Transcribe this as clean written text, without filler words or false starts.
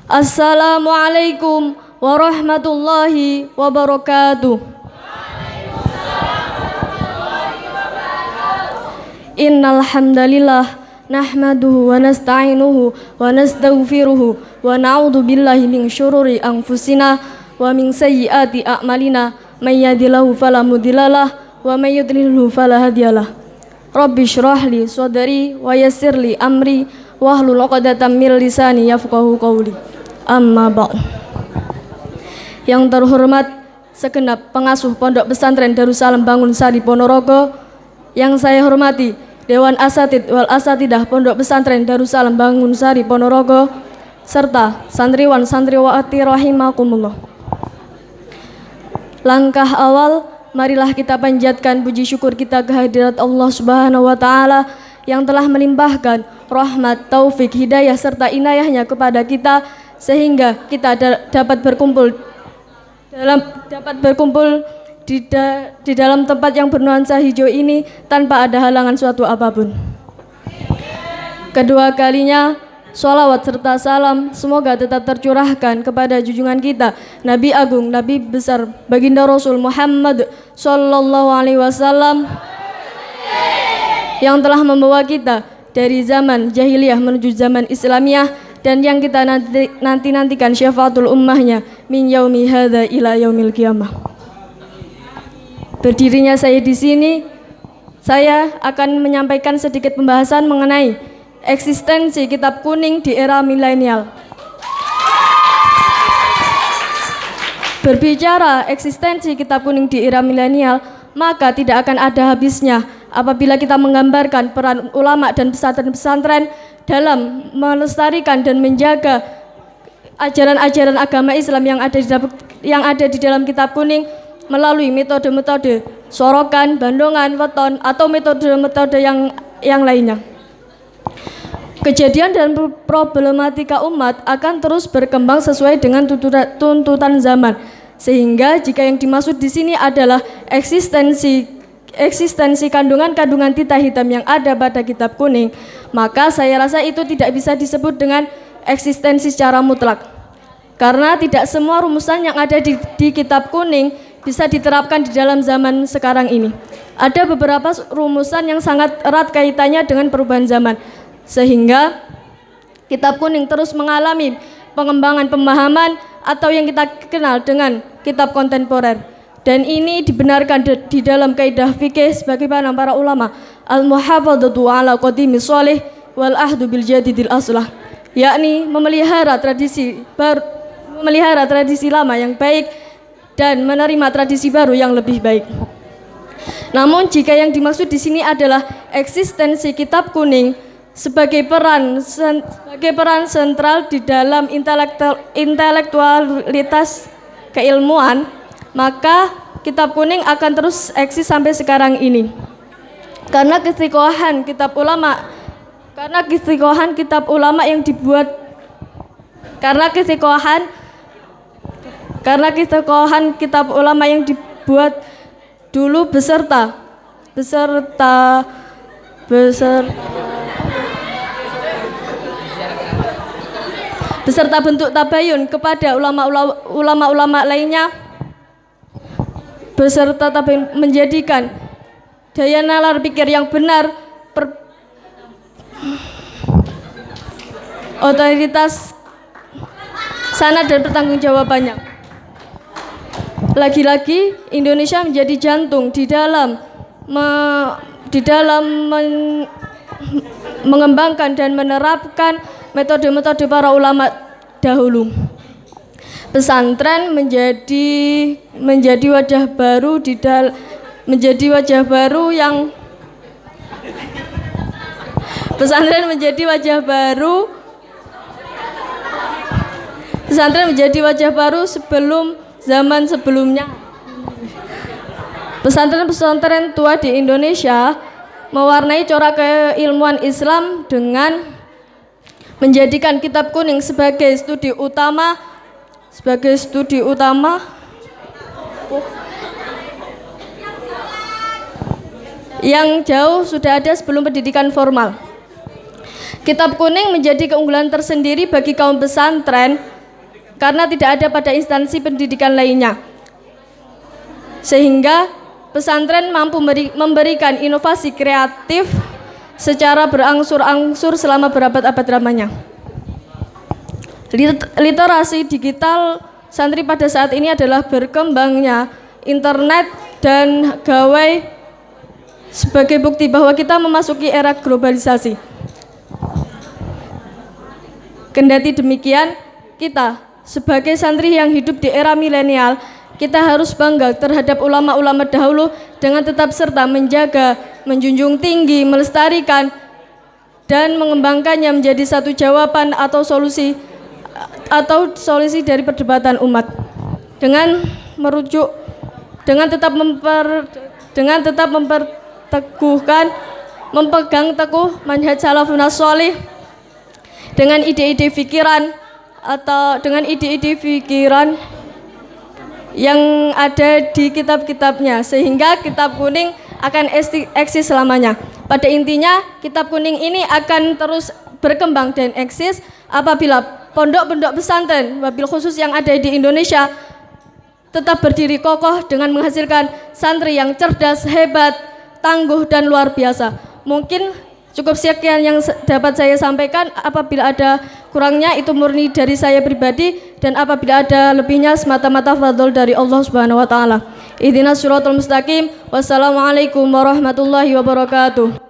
Assalamualaikum warahmatullahi wabarakatuh. Innal hamdalillah nahmaduhu wa nasta'inuhu wa nastaghfiruhu wa na'udzu billahi min syururi anfusina wa min sayyiati a'malina may yahdihillahu fala mudhillalah wa may yudlilhu fala hadiyalah. Rabbi shrah li sadri wa yassir li amri wahlul 'uqdatam min lisani yafqahu qawli. Amma ba'd. Yang terhormat segenap pengasuh Pondok Pesantren Darussalam Bangunsari Ponorogo, yang saya hormati Dewan Asatid wal Asatidah Pondok Pesantren Darussalam Bangunsari Ponorogo, serta santriwan santriwati rahimakumullah. Langkah awal, marilah kita panjatkan puji syukur kita kehadirat Allah Subhanahu wa taala yang telah melimpahkan rahmat, taufik, hidayah serta inayahnya kepada kita sehingga kita dapat berkumpul di dalam tempat yang bernuansa hijau ini tanpa ada halangan suatu apapun. Kedua kalinya, sholawat serta salam semoga tetap tercurahkan kepada junjungan kita, Nabi Agung, Nabi besar, baginda Rasul Muhammad Sallallahu Alaihi Wasallam, yang telah membawa kita dari zaman jahiliyah menuju zaman Islamiyah, dan yang kita nantikan syafaatul ummahnya min yaumi hadza ila yaumil qiyamah. Berdirinya saya di sini, saya akan menyampaikan sedikit pembahasan mengenai eksistensi kitab kuning di era milenial. Berbicara eksistensi kitab kuning di era milenial, maka tidak akan ada habisnya apabila kita menggambarkan peran ulama dan pesantren-pesantren dalam melestarikan dan menjaga ajaran-ajaran agama Islam yang ada di dalam kitab kuning melalui metode-metode sorokan, bandongan, weton, atau metode-metode yang lainnya. Kejadian dan problematika umat akan terus berkembang sesuai dengan tuntutan zaman, sehingga jika yang dimaksud di sini adalah eksistensi kandungan tinta hitam yang ada pada kitab kuning, maka saya rasa itu tidak bisa disebut dengan eksistensi secara mutlak, karena tidak semua rumusan yang ada di kitab kuning bisa diterapkan di dalam zaman sekarang ini. Ada beberapa rumusan yang sangat erat kaitannya dengan perubahan zaman, sehingga kitab kuning terus mengalami pengembangan pemahaman atau yang kita kenal dengan kitab kontemporer. Dan ini dibenarkan di dalam kaidah fikih sebagaimana para ulama al-muhafadzatu ala qadimi sholih wal ahdu bil jadidil aslah, yakni memelihara tradisi lama yang baik dan menerima tradisi baru yang lebih baik. Namun jika yang dimaksud di sini adalah eksistensi kitab kuning sebagai peran sentral di dalam intelektualitas keilmuan, maka kitab kuning akan terus eksis sampai sekarang ini. Karena kestiqohan kitab ulama yang dibuat, karena kestiqohan kitab ulama yang dibuat dulu beserta bentuk tabayun kepada ulama-ulama lainnya, beserta tabayun menjadikan daya nalar pikir yang benar, otoritas sanad dan pertanggungjawabannya. Lagi-lagi Indonesia menjadi jantung di dalam mengembangkan dan menerapkan metode-metode para ulama dahulu. Pesantren menjadi wajah baru sebelum zaman sebelumnya. Pesantren-pesantren tua di Indonesia mewarnai corak keilmuan Islam dengan menjadikan kitab kuning sebagai studi utama yang jauh sudah ada sebelum pendidikan formal. Kitab kuning menjadi keunggulan tersendiri bagi kaum pesantren karena tidak ada pada instansi pendidikan lainnya. Sehingga pesantren mampu memberikan inovasi kreatif secara berangsur-angsur selama berabad-abad lamanya. Literasi digital santri pada saat ini adalah berkembangnya internet dan gawai sebagai bukti bahwa kita memasuki era globalisasi. Kendati demikian, kita sebagai santri yang hidup di era milenial, kita harus bangga terhadap ulama-ulama dahulu dengan tetap serta menjaga, menjunjung tinggi, melestarikan, dan mengembangkannya menjadi satu jawaban atau solusi dari perdebatan umat. Dengan tetap memegang teguh manhaj salafun shalih dengan ide-ide pikiran yang ada di kitab-kitabnya, sehingga kitab kuning akan eksis selamanya. Pada intinya, kitab kuning ini akan terus berkembang dan eksis apabila pondok-pondok pesantren, wabil khusus yang ada di Indonesia, tetap berdiri kokoh dengan menghasilkan santri yang cerdas, hebat, tangguh, dan luar biasa. Mungkin cukup sekian yang dapat saya sampaikan. Apabila ada kurangnya itu murni dari saya pribadi, dan apabila ada lebihnya semata-mata fadl dari Allah Subhanahu wa taala. Ihdinas siratal mustaqim. Wassalamualaikum warahmatullahi wabarakatuh.